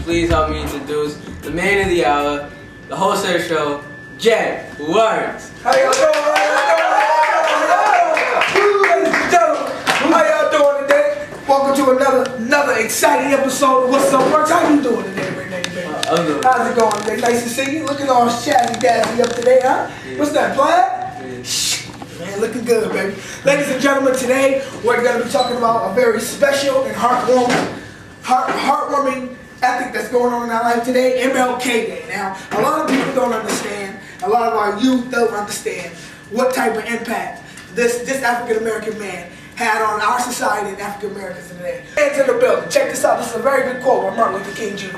please help me introduce the man of the hour, the host of the show, What'sUpWorks. How y'all doing? Ladies and gentlemen, how y'all doing today? Welcome to another exciting episode of What's Up Works. How you doing today, Renee, baby? How's it going today? Nice to see you. Looking all shaggy dazzly up today, huh? Yeah. What's that, plaid? Yeah. Man, looking good, baby. Ladies and gentlemen, today we're going to be talking about a very special and heartwarming ethic that's going on in our life today, MLK Day. Now, a lot of people don't understand, a lot of our youth don't understand what type of impact this African American man had on our society and African Americans today. Hands in the building. Check this out. This is a very good quote by Martin Luther King Jr.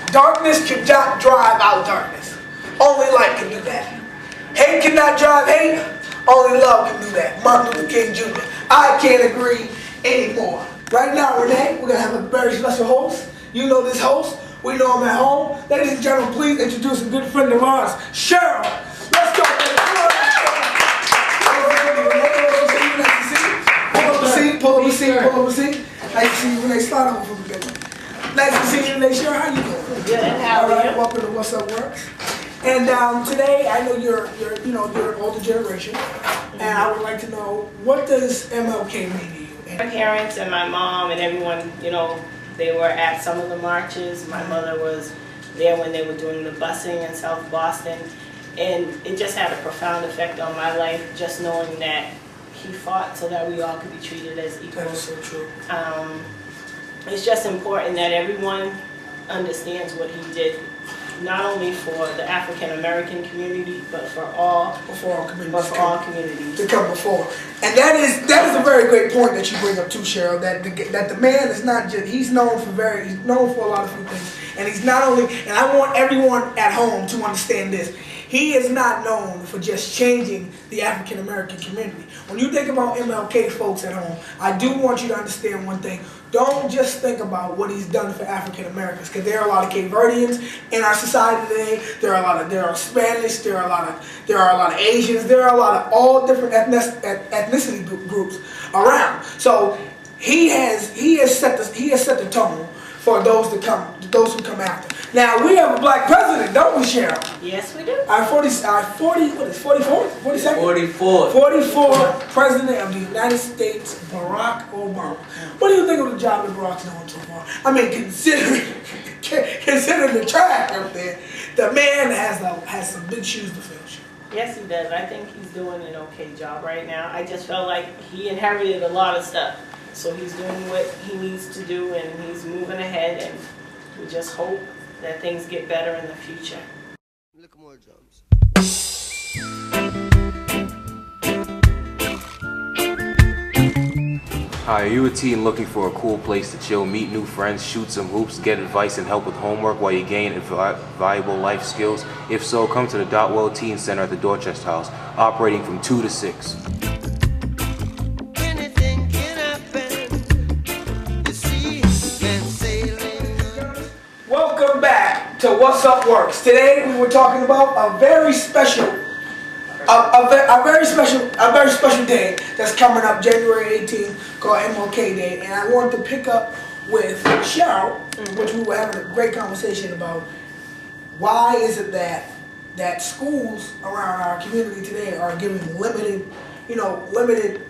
Darkness cannot drive out darkness. Only light can do that. Hate cannot drive hate. Only love can do that. Martin Luther King Jr. I can't agree anymore. Right now, Renee, we're going to have a very special host. You know this host. We know him at home. Ladies and gentlemen, please introduce a good friend of ours, Cheryl. Let's go, baby. Pull up a seat. Nice to see you, Renee. Start over from the beginning. Nice to see you, Renee. Cheryl, how you doing? Good. How are you? Welcome to What's Up Works. And today, I know you're an older generation, and I would like to know, what does MLK mean to you? My parents and my mom and everyone, they were at some of the marches. My mother was there when they were doing the busing in South Boston, and it just had a profound effect on my life, just knowing that he fought so that we all could be treated as equals. That is so true. It's just important that everyone understands what he did, not only for the African American community, but for all communities. To come before. And that is a very great point that you bring up too, Cheryl. That the man is not just, he's known for a lot of things. And he's not only, and I want everyone at home to understand this, he is not known for just changing the African American community. When you think about MLK, folks at home, I do want you to understand one thing. Don't just think about what he's done for African Americans, because there are a lot of Cape Verdeans in our society today. There are Spanish. There are a lot of Asians. There are a lot of all different ethnicity groups around. So he has set the tone for those who come after. Now we have a black president, don't we, Cheryl? Yes, we do. Our 44th president of the United States, Barack Obama. What do you think of the job that Barack's doing so far? I mean, considering the track up there, the man has some big shoes to fill. Yes, he does. I think he's doing an okay job right now. I just felt like he inherited a lot of stuff. So he's doing what he needs to do, and he's moving ahead, and we just hope that things get better in the future. Look more drums. Hi, are you a teen looking for a cool place to chill, meet new friends, shoot some hoops, get advice and help with homework while you gain valuable life skills? If so, come to the Dotwell Teen Center at the Dorchester House, operating from 2 to 6. Welcome back to What's Up Works. Today we were talking about a very special day that's coming up, January 18th, called MLK Day, and I wanted to pick up with Cheryl, which we were having a great conversation about. Why is it that schools around our community today are giving limited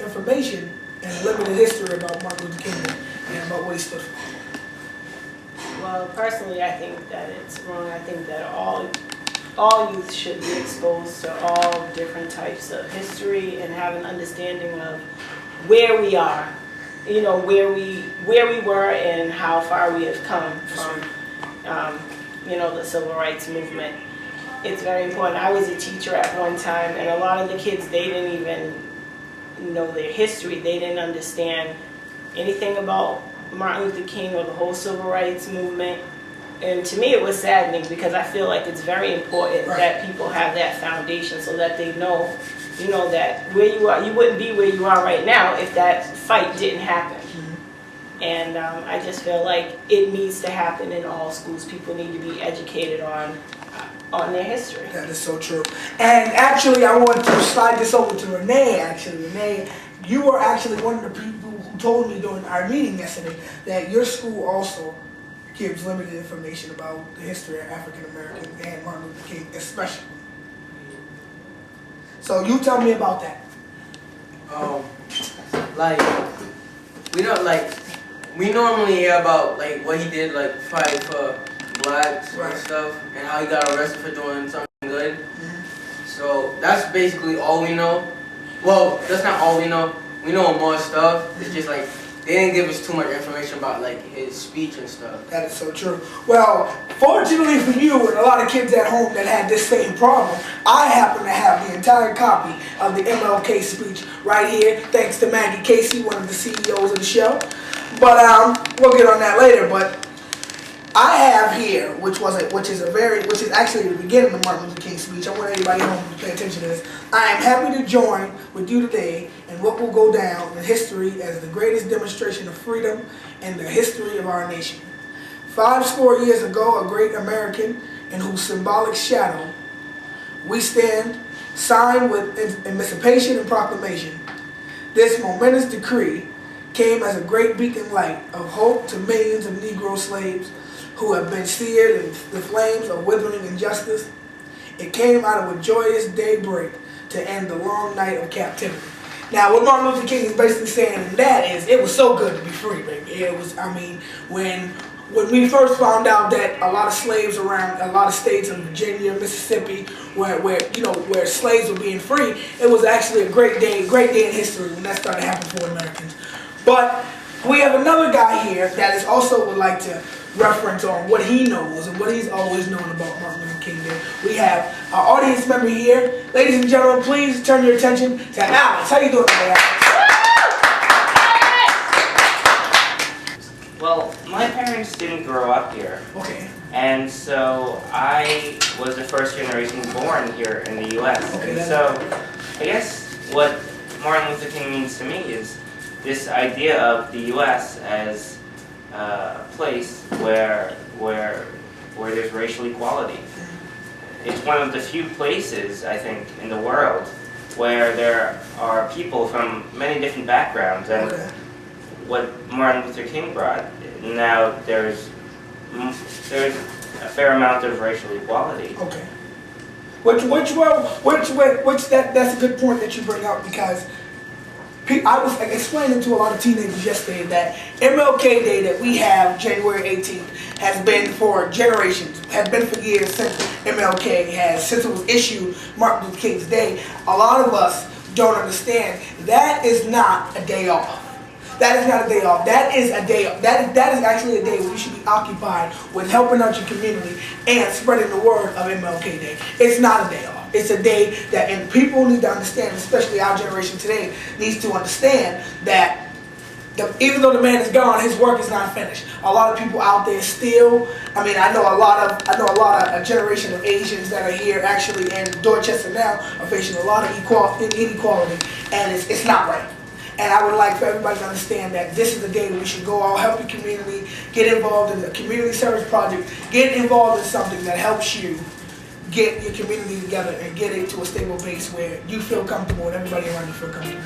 information and limited history about Martin Luther King and about what he stood for? Well, personally, I think that it's wrong. I think that all youth should be exposed to all different types of history and have an understanding of where we are, where we were and how far we have come from, the civil rights movement. It's very important. I was a teacher at one time, and a lot of the kids, they didn't even know their history. They didn't understand anything about Martin Luther King or the whole civil rights movement. And to me it was saddening, because I feel like it's very important that people have that foundation so that they know, that where you are, you wouldn't be where you are right now if that fight didn't happen. And I just feel like it needs to happen in all schools. People need to be educated on their history. That is so true. And actually, I want to slide this over to Renee. Renee, you were actually one of the people who told me during our meeting yesterday that your school also gives limited information about the history of African Americans and Martin Luther King especially. So you tell me about that. Like, we normally hear about like what he did, like fight for blacks and stuff, and how he got arrested for doing something good. So that's basically all we know. Well, that's not all we know. We know more stuff. It's just like they didn't give us too much information about like his speech and stuff. That is so true. Well, fortunately for you and a lot of kids at home that had this same problem, I happen to have the entire copy of the MLK speech right here, thanks to Maggie Casey, one of the CEOs of the show. But we'll get on that later. But I have here, which is actually the beginning of Martin Luther King's speech. I want everybody at home to pay attention to this. I am happy to join with you today in what will go down in history as the greatest demonstration of freedom in the history of our nation. 50 years ago, a great American in whose symbolic shadow we stand, signed with emancipation and proclamation. This momentous decree came as a great beacon light of hope to millions of Negro slaves who have been seared in the flames of withering injustice. It came out of a joyous daybreak to end the long night of captivity. Now, what Martin Luther King is basically saying in that is, it was so good to be free, baby. It was, I mean, when we first found out that a lot of slaves around a lot of states in Virginia, Mississippi, where slaves were being free, it was actually a great day in history when that started happening for Americans. But we have another guy here that is also would like to reference on what he knows and what he's always known about Martin Luther King Day. We have our audience member here. Ladies and gentlemen, please turn your attention to Alex. How you doing today, Alex? Well, my parents didn't grow up here. Okay. And so I was the first generation born here in the U.S. Okay, And so I guess what Martin Luther King means to me is this idea of the U.S. as a place where there's racial equality. It's one of the few places, I think, in the world where there are people from many different backgrounds. And what Martin Luther King brought, now there's a fair amount of racial equality. Okay. That's a good point that you bring up, because I was explaining to a lot of teenagers yesterday that MLK Day that we have January 18th has been for generations, has been for years since MLK since it was issued Martin Luther King's Day. A lot of us don't understand that is not a day off. That is not a day off. That is a day off. That is actually a day where you should be occupied with helping out your community and spreading the word of MLK Day. It's not a day off. It's a day that, and people need to understand, especially our generation today, needs to understand that even though the man is gone, his work is not finished. A lot of people out there still, I mean, I know a lot of a generation of Asians that are here actually in Dorchester now are facing a lot of inequality, and it's not right. And I would like for everybody to understand that this is the day we should go out, help your community, get involved in a community service project, get involved in something that helps you get your community together and get it to a stable base where you feel comfortable and everybody around you feel comfortable.